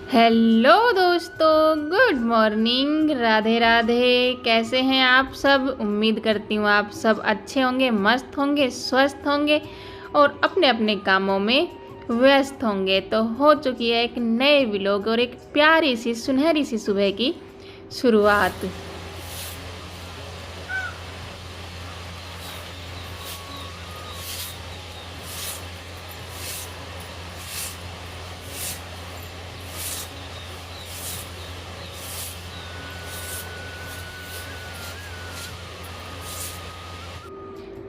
Hello दोस्तों, good morning, Radhe Radhe. कैसे हैं आप सब? उम्मीद करती हूँ आप सब अच्छे होंगे, मस्त होंगे, स्वस्थ होंगे और अपने अपने कामों में व्यस्त होंगे। तो हो चुकी है एक नए व्लॉग और एक प्यारी सी सुनहरी सी सुबह की शुरुआत।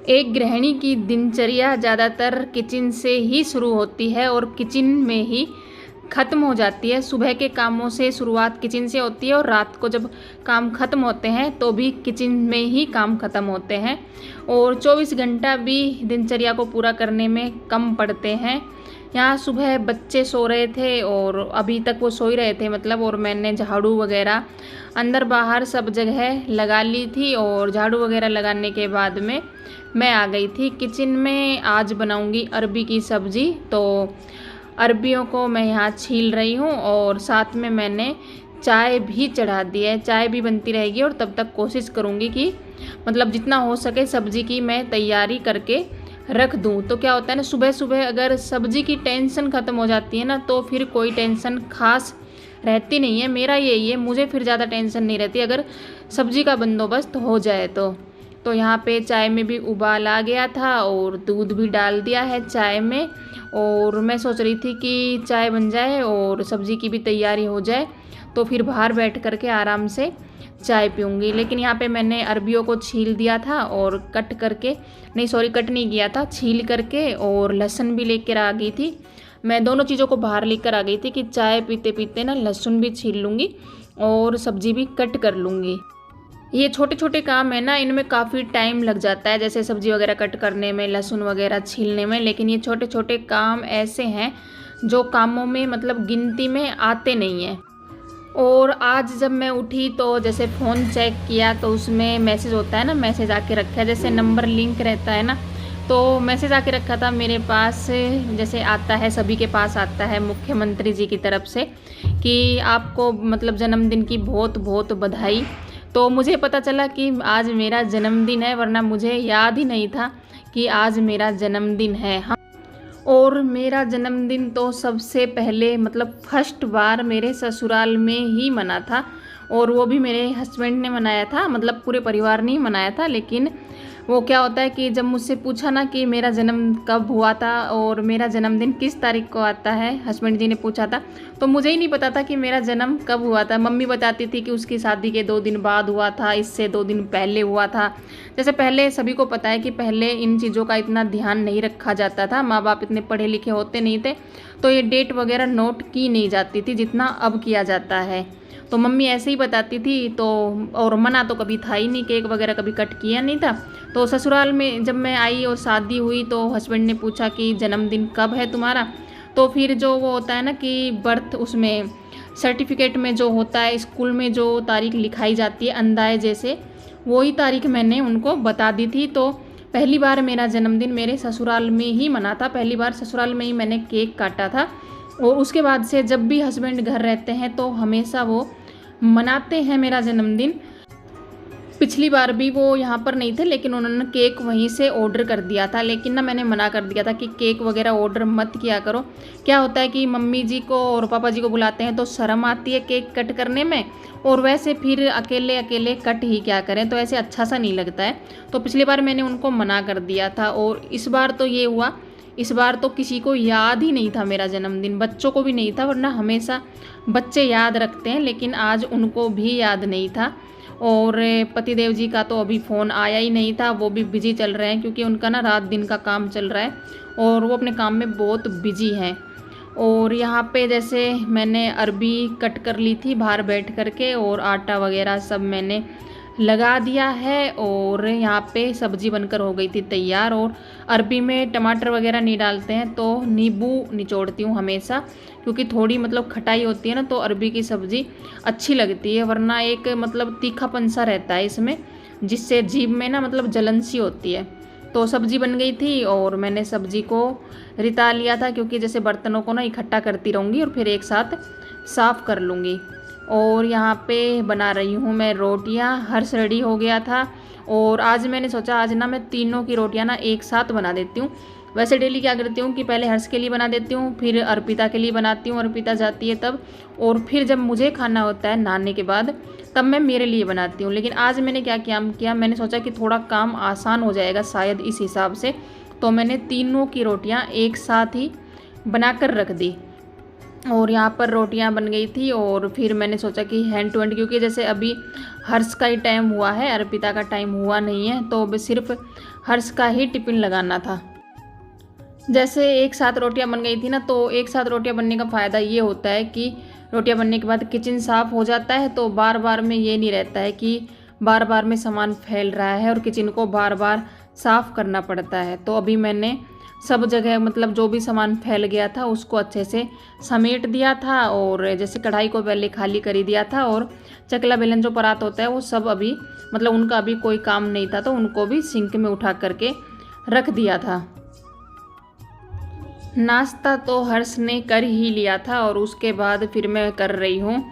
एक गृहिणी की दिनचर्या ज़्यादातर किचन से ही शुरू होती है और किचन में ही ख़त्म हो जाती है। सुबह के कामों से शुरुआत किचन से होती है और रात को जब काम ख़त्म होते हैं तो भी किचन में ही काम ख़त्म होते हैं और 24 घंटा भी दिनचर्या को पूरा करने में कम पड़ते हैं। यहाँ सुबह बच्चे सो रहे थे और अभी तक वो सो ही रहे थे और मैंने झाड़ू वगैरह अंदर बाहर सब जगह लगा ली थी और झाड़ू वगैरह लगाने के बाद में मैं आ गई थी किचन में। आज बनाऊंगी अरबी की सब्ज़ी, तो अरबियों को मैं यहाँ छील रही हूँ और साथ में मैंने चाय भी चढ़ा दी है। चाय भी बनती रहेगी और तब तक कोशिश करूँगी कि जितना हो सके सब्ज़ी की मैं तैयारी करके रख दूँ। तो क्या होता है ना, सुबह सुबह अगर सब्ज़ी की टेंशन ख़त्म हो जाती है ना तो फिर कोई टेंशन खास रहती नहीं है। मेरा यही है, मुझे फिर ज़्यादा टेंशन नहीं रहती अगर सब्ज़ी का बंदोबस्त हो जाए तो यहाँ पे चाय में भी उबाल आ गया था और दूध भी डाल दिया है चाय में। और मैं सोच रही थी कि चाय बन जाए और सब्ज़ी की भी तैयारी हो जाए तो फिर बाहर बैठ करके आराम से चाय पीऊँगी। लेकिन यहाँ पे मैंने अरबियों को छील दिया था और कट करके, नहीं सॉरी कट नहीं किया था, छील करके और लहसुन भी लेकर आ गई थी। मैं दोनों चीज़ों को बाहर लेकर आ गई थी कि चाय पीते पीते ना लहसुन भी छील लूँगी और सब्ज़ी भी कट कर लूँगी। ये छोटे छोटे काम है ना, इनमें काफ़ी टाइम लग जाता है, जैसे सब्ज़ी वगैरह कट करने में, लहसुन वगैरह छीलने में। लेकिन ये छोटे छोटे काम ऐसे हैं जो कामों में गिनती में आते नहीं हैं। और आज जब मैं उठी तो जैसे फ़ोन चेक किया तो उसमें मैसेज होता है ना, मैसेज आके रखा है, जैसे नंबर लिंक रहता है ना, तो मैसेज आके रखा था मेरे पास। जैसे आता है, सभी के पास आता है मुख्यमंत्री जी की तरफ से कि आपको जन्मदिन की बहुत बहुत बधाई। तो मुझे पता चला कि आज मेरा जन्मदिन है, वरना मुझे याद ही नहीं था कि आज मेरा जन्मदिन है। और मेरा जन्मदिन तो सबसे पहले फर्स्ट बार मेरे ससुराल में ही मना था और वो भी मेरे हस्बैंड ने मनाया था। पूरे परिवार ने ही मनाया था। लेकिन वो क्या होता है कि जब मुझसे पूछा ना कि मेरा जन्म कब हुआ था और मेरा जन्मदिन किस तारीख को आता है, हस्बैंड जी ने पूछा था, तो मुझे ही नहीं पता था कि मेरा जन्म कब हुआ था। मम्मी बताती थी कि उसकी शादी के 2 दिन बाद हुआ था, इससे 2 दिन पहले हुआ था। जैसे पहले सभी को पता है कि पहले इन चीज़ों का इतना ध्यान नहीं रखा जाता था, माँ बाप इतने पढ़े लिखे होते नहीं थे, तो ये डेट वगैरह नोट की नहीं जाती थी जितना अब किया जाता है। तो मम्मी ऐसे ही बताती थी। तो और मना तो कभी था ही नहीं, केक वगैरह कभी कट किया नहीं था। तो ससुराल में जब मैं आई और शादी हुई तो हस्बैंड ने पूछा कि जन्मदिन कब है तुम्हारा। तो फिर जो वो होता है ना कि बर्थ, उसमें सर्टिफिकेट में जो होता है, स्कूल में जो तारीख लिखाई जाती है अंदाजे से, वही तारीख मैंने उनको बता दी थी। तो पहली बार मेरा जन्मदिन मेरे ससुराल में ही मना था, पहली बार ससुराल में ही मैंने केक काटा था। और उसके बाद से जब भी हस्बैंड घर रहते हैं तो हमेशा वो मनाते हैं मेरा जन्मदिन। पिछली बार भी वो यहाँ पर नहीं थे लेकिन उन्होंने केक वहीं से ऑर्डर कर दिया था। लेकिन ना मैंने मना कर दिया था कि केक वगैरह ऑर्डर मत किया करो। क्या होता है कि मम्मी जी को और पापा जी को बुलाते हैं तो शर्म आती है केक कट करने में, और वैसे फिर अकेले अकेले कट ही क्या करें, तो ऐसे अच्छा सा नहीं लगता है। तो पिछली बार मैंने उनको मना कर दिया था और इस बार तो ये हुआ, इस बार तो किसी को याद ही नहीं था मेरा जन्मदिन, बच्चों को भी नहीं था, वरना हमेशा बच्चे याद रखते हैं, लेकिन आज उनको भी याद नहीं था। और पतिदेव जी का तो अभी फ़ोन आया ही नहीं था, वो भी बिजी चल रहे हैं क्योंकि उनका ना रात दिन का काम चल रहा है और वो अपने काम में बहुत बिजी हैं। और यहाँ पे जैसे मैंने अरबी कट कर ली थी बाहर बैठ करके और आटा वगैरह सब मैंने लगा दिया है और यहाँ पे सब्ज़ी बनकर हो गई थी तैयार। और अरबी में टमाटर वगैरह नहीं डालते हैं तो नींबू निचोड़ती हूँ हमेशा, क्योंकि थोड़ी खटाई होती है ना तो अरबी की सब्ज़ी अच्छी लगती है, वरना एक तीखापन सा रहता है इसमें, जिससे जीभ में ना जलन सी होती है। तो सब्ज़ी बन गई थी और मैंने सब्ज़ी को रिता लिया था, क्योंकि जैसे बर्तनों को ना इकट्ठा करती रहूँगी और फिर एक साथ साफ़ कर लूँगी। और यहाँ पे बना रही हूँ मैं रोटियाँ। हर्ष रेडी हो गया था और आज मैंने सोचा आज ना मैं तीनों की रोटियाँ ना एक साथ बना देती हूँ। वैसे डेली क्या करती हूँ कि पहले हर्ष के लिए बना देती हूँ, फिर अर्पिता के लिए बनाती हूँ, अर्पिता जाती है तब, और फिर जब मुझे खाना होता है नहाने के बाद तब मैं मेरे लिए बनाती हूँ। लेकिन आज मैंने क्या किया, मैंने सोचा कि थोड़ा काम आसान हो जाएगा शायद इस हिसाब से, तो मैंने तीनों की रोटियाँ एक साथ ही बनाकर रख दी। और यहाँ पर रोटियाँ बन गई थी और फिर मैंने सोचा कि हैंड टू हैंड, क्योंकि जैसे अभी हर्ष का ही टाइम हुआ है, अर्पिता का टाइम हुआ नहीं है, तो सिर्फ हर्ष का ही टिफ़िन लगाना था। जैसे एक साथ रोटियां बन गई थी ना, तो एक साथ रोटियां बनने का फ़ायदा ये होता है कि रोटियां बनने के बाद किचन साफ़ हो जाता है, तो बार बार में ये नहीं रहता है कि बार बार में सामान फैल रहा है और किचन को बार बार साफ़ करना पड़ता है। तो अभी मैंने सब जगह मतलब जो भी सामान फैल गया था उसको अच्छे से समेट दिया था, और जैसे कढ़ाई को पहले खाली कर ही दिया था, और चकला बेलन जो परात होता है वो सब अभी मतलब उनका अभी कोई काम नहीं था, तो उनको भी सिंक में उठा करके रख दिया था। नाश्ता तो हर्ष ने कर ही लिया था और उसके बाद फिर मैं कर रही हूँ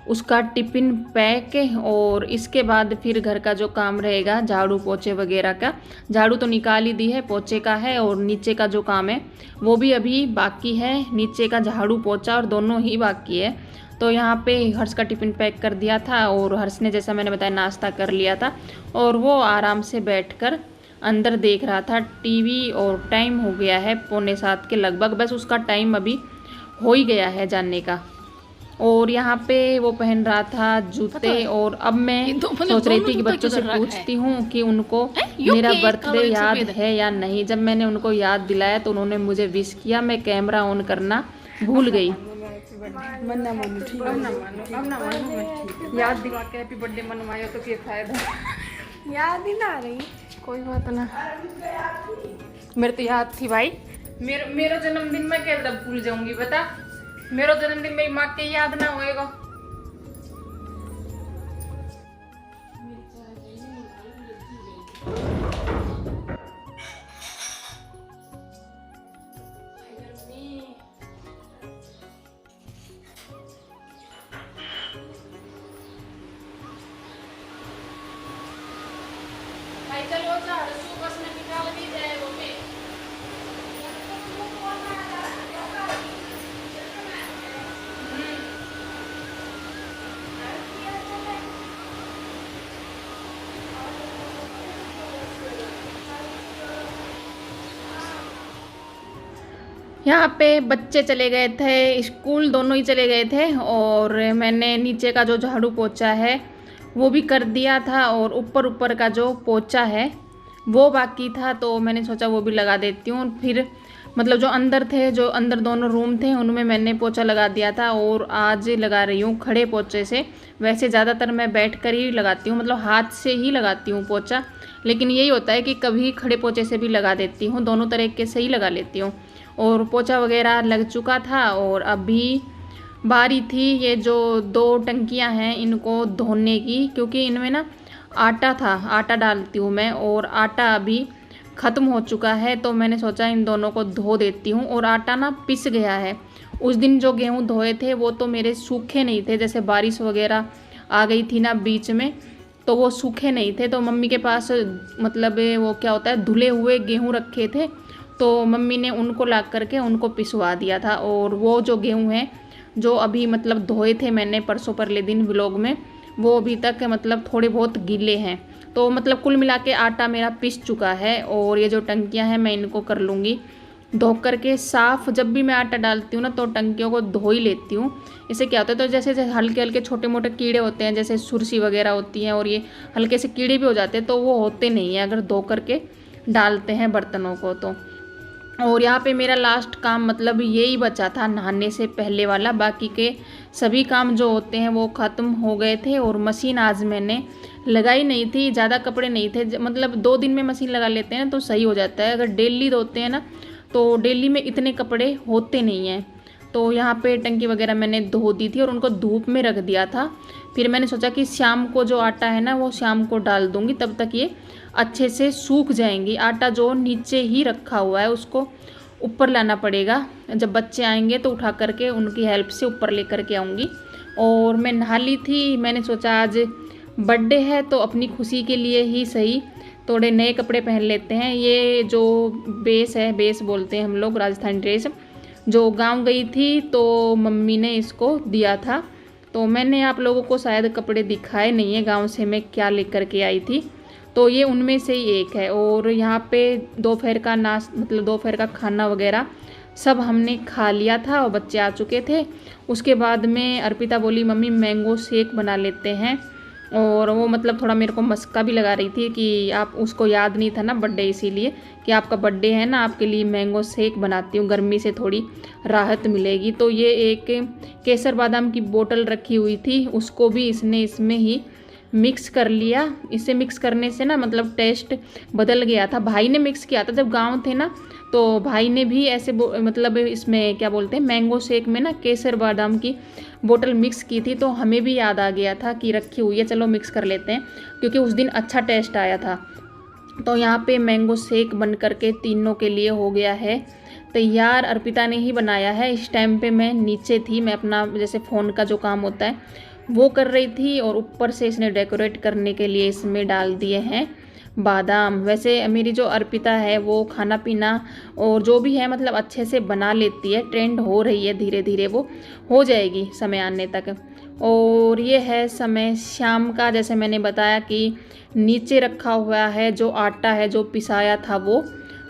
उसका टिफ़िन पैक, और इसके बाद फिर घर का जो काम रहेगा झाड़ू पोछे वगैरह का, झाड़ू तो निकाल ही दी है, पोछे का है, और नीचे का जो काम है वो भी अभी बाकी है, नीचे का झाड़ू पोछा और दोनों ही बाकी है। तो यहाँ पे हर्ष का टिफ़िन पैक कर दिया था और हर्ष ने जैसा मैंने बताया नाश्ता कर लिया था, और वो आराम से बैठकर अंदर देख रहा था टीवी, और टाइम हो गया है 6:45 के लगभग, बस उसका टाइम अभी हो ही गया है जाने का। और यहाँ पे वो पहन रहा था जूते, और अब मैं सोच रही थी कि बच्चों से पूछती हूँ कि उनको मेरा बर्थडे याद है या नहीं। जब मैंने उनको याद दिलाया तो उन्होंने मुझे विश किया, मैं कैमरा ऑन करना भूल गई। याद दिला के हैप्पी बर्थडे मनवाया तो क्या फायदा, याद ही ना आ रही। कोई बात ना, मेरे तो याद थी भाई। मेरा जन्मदिन मैं कैसे भूल जाऊंगी बता, मेरा जन्मदिन मेरी माँ के याद ना होएगा। चलो बस में निकाल दी जाए वो में। यहाँ पे बच्चे चले गए थे स्कूल, दोनों ही चले गए थे, और मैंने नीचे का जो झाड़ू पोछा है वो भी कर दिया था, और ऊपर का जो पोछा है वो बाकी था, तो मैंने सोचा वो भी लगा देती हूँ। फिर मतलब जो अंदर थे, जो अंदर दोनों रूम थे उनमें मैंने पोछा लगा दिया था, और आज लगा रही हूँ खड़े पोछे से। वैसे ज़्यादातर मैं बैठ कर ही लगाती हूँ, मतलब हाथ से ही लगाती हूँ पोछा, लेकिन यही होता है कि कभी खड़े पोछे से भी लगा देती हूँ, दोनों तरीके से ही लगा लेती हूँ। और पोछा वगैरह लग चुका था, और अभी बारी थी ये जो 2 टंकियां हैं इनको धोने की, क्योंकि इनमें ना आटा था, आटा डालती हूँ मैं, और आटा अभी ख़त्म हो चुका है, तो मैंने सोचा इन दोनों को धो देती हूँ। और आटा ना पिस गया है, उस दिन जो गेहूँ धोए थे वो तो मेरे सूखे नहीं थे, जैसे बारिश वगैरह आ गई थी ना बीच में, तो वो सूखे नहीं थे। तो मम्मी के पास मतलब वो क्या होता है धुले हुए गेहूँ रखे थे, तो मम्मी ने उनको ला करके उनको पिसवा दिया था। और वो जो गेहूँ हैं जो अभी मतलब धोए थे मैंने परसों परले दिन व्लॉग में, वो अभी तक मतलब थोड़े बहुत गीले हैं, तो मतलब कुल मिला के आटा मेरा पिस चुका है। और ये जो टंकियां हैं मैं इनको कर लूँगी धो करके साफ़। जब भी मैं आटा डालती हूँ ना तो टंकियों को धो ही लेती हूँ। इससे क्या होता है, तो जैसे हल्के हल्के छोटे मोटे कीड़े होते हैं, जैसे सुरसी वगैरह होती हैं, और ये हल्के से कीड़े भी हो जाते हैं, तो वो होते नहीं हैं अगर धो करके डालते हैं बर्तनों को तो। और यहाँ पे मेरा लास्ट काम मतलब यही बचा था नहाने से पहले वाला, बाकी के सभी काम जो होते हैं वो ख़त्म हो गए थे। और मशीन आज मैंने लगाई नहीं थी, ज़्यादा कपड़े नहीं थे, मतलब 2 दिन में मशीन लगा लेते हैं तो सही हो जाता है। अगर डेली धोते हैं ना तो डेली में इतने कपड़े होते नहीं हैं। तो यहाँ पे टंकी वगैरह मैंने धो दी थी और उनको धूप में रख दिया था। फिर मैंने सोचा कि शाम को जो आटा है ना वो शाम को डाल दूँगी, तब तक ये अच्छे से सूख जाएंगी। आटा जो नीचे ही रखा हुआ है उसको ऊपर लाना पड़ेगा। जब बच्चे आएंगे तो उठा करके उनकी हेल्प से ऊपर लेकर के आऊँगी। और मैं नहा ली थी, मैंने सोचा आज बर्थडे है तो अपनी खुशी के लिए ही सही थोड़े नए कपड़े पहन लेते हैं। ये जो बेस है, बेस बोलते हैं हम लोग राजस्थानी ड्रेस, जो गांव गई थी तो मम्मी ने इसको दिया था। तो मैंने आप लोगों को शायद कपड़े दिखाए नहीं है गांव से मैं क्या लेकर के आई थी, तो ये उनमें से ही एक है। और यहाँ पे दोपहर का मतलब दोपहर का खाना वगैरह सब हमने खा लिया था और बच्चे आ चुके थे। उसके बाद में अर्पिता बोली मम्मी मैंगो शेक बना लेते हैं। और वो मतलब थोड़ा मेरे को मस्का भी लगा रही थी कि आप, उसको याद नहीं था ना बर्थडे, इसीलिए कि आपका बर्थडे है ना, आपके लिए मैंगो शेक बनाती हूँ, गर्मी से थोड़ी राहत मिलेगी। तो ये एक केसर बादाम की बोतल रखी हुई थी, उसको भी इसने इसमें ही मिक्स कर लिया। इसे मिक्स करने से ना मतलब टेस्ट बदल गया था। भाई ने मिक्स किया था जब गांव थे ना, तो भाई ने भी ऐसे मतलब इसमें क्या बोलते हैं मैंगो शेक में ना केसर बादाम की बोतल मिक्स की थी, तो हमें भी याद आ गया था कि रखी हुई है, चलो मिक्स कर लेते हैं, क्योंकि उस दिन अच्छा टेस्ट आया था। तो यहाँ पे मैंगो शेक बन करके तीनों के लिए हो गया है तैयार। अर्पिता ने ही बनाया है। इस टाइम पे मैं नीचे थी, मैं अपना जैसे फ़ोन का जो काम होता है वो कर रही थी, और ऊपर से इसने डेकोरेट करने के लिए इसमें डाल दिए हैं बादाम। वैसे मेरी जो अर्पिता है वो खाना पीना और जो भी है मतलब अच्छे से बना लेती है, ट्रेंड हो रही है, धीरे धीरे वो हो जाएगी समय आने तक। और ये है समय शाम का, जैसे मैंने बताया कि नीचे रखा हुआ है जो आटा है जो पिसाया था वो,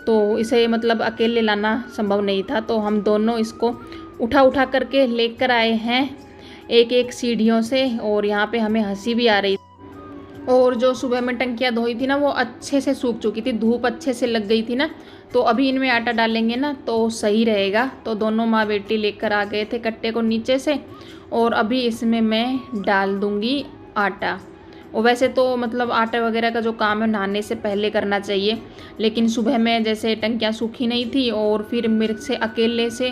तो इसे मतलब अकेले लाना संभव नहीं था, तो हम दोनों इसको उठा उठा करके लेकर आए हैं एक एक सीढ़ियों से। और यहाँ पे हमें हंसी भी आ रही। और जो सुबह में टंकियाँ धोई थी ना वो अच्छे से सूख चुकी थी, धूप अच्छे से लग गई थी ना, तो अभी इनमें आटा डालेंगे ना तो सही रहेगा। तो दोनों माँ बेटी लेकर आ गए थे कट्टे को नीचे से, और अभी इसमें मैं डाल दूँगी आटा। और वैसे तो मतलब आटा वगैरह का जो काम है नहाने से पहले करना चाहिए, लेकिन सुबह में जैसे टंकियाँ सूखी नहीं थी और फिर मेरे से अकेले से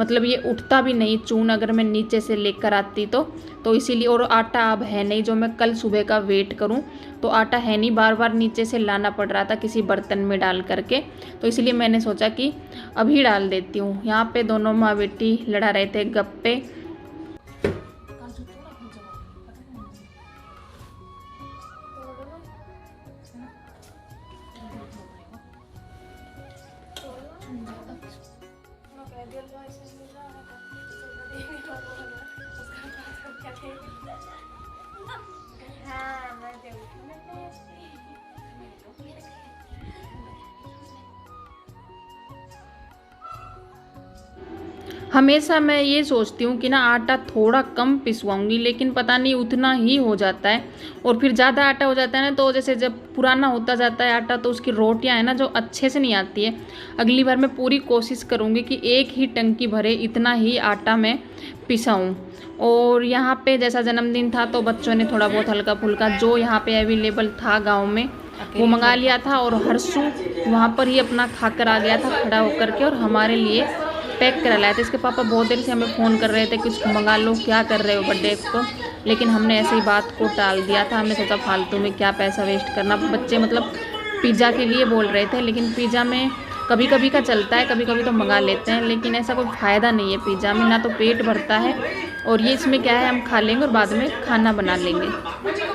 मतलब ये उठता भी नहीं चून अगर मैं नीचे से लेकर आती तो इसीलिए। और आटा अब है नहीं जो मैं कल सुबह का वेट करूं, तो आटा है नहीं, बार बार नीचे से लाना पड़ रहा था किसी बर्तन में डाल करके, तो इसलिए मैंने सोचा कि अभी डाल देती हूँ। यहाँ पे दोनों माँ बेटी लड़ा रहे थे गप्पे। हमेशा मैं ये सोचती हूँ कि ना आटा थोड़ा कम पिसवाऊंगी, लेकिन पता नहीं उतना ही हो जाता है। और फिर ज़्यादा आटा हो जाता है ना, तो जैसे जब पुराना होता जाता है आटा तो उसकी रोटियाँ है ना जो अच्छे से नहीं आती है। अगली बार मैं पूरी कोशिश करूँगी कि एक ही टंकी भरे इतना ही आटा मैं पिसाऊँ। और यहाँ पे जैसा जन्मदिन था तो बच्चों ने थोड़ा बहुत हल्का फुल्का जो यहाँ पे अवेलेबल था गाँव में वो मंगा लिया था, और हर्षू वहाँ पर ही अपना खाकर आ गया था खड़ा होकर के, और हमारे लिए पैक करा लाया था। इसके पापा बहुत देर से हमें फ़ोन कर रहे थे कि उसको मंगा लो, क्या कर रहे हो बर्थडे को, लेकिन हमने ऐसे ही बात को टाल दिया था। हमने सोचा फालतू में क्या पैसा वेस्ट करना। बच्चे मतलब पिज़्ज़ा के लिए बोल रहे थे, लेकिन पिज़्ज़ा में कभी कभी का चलता है, कभी कभी तो मंगा लेते हैं, लेकिन ऐसा कोई फ़ायदा नहीं है पिज़्ज़ा में, ना तो पेट भरता है, और ये इसमें क्या है हम खा लेंगे और बाद में खाना बना लेंगे।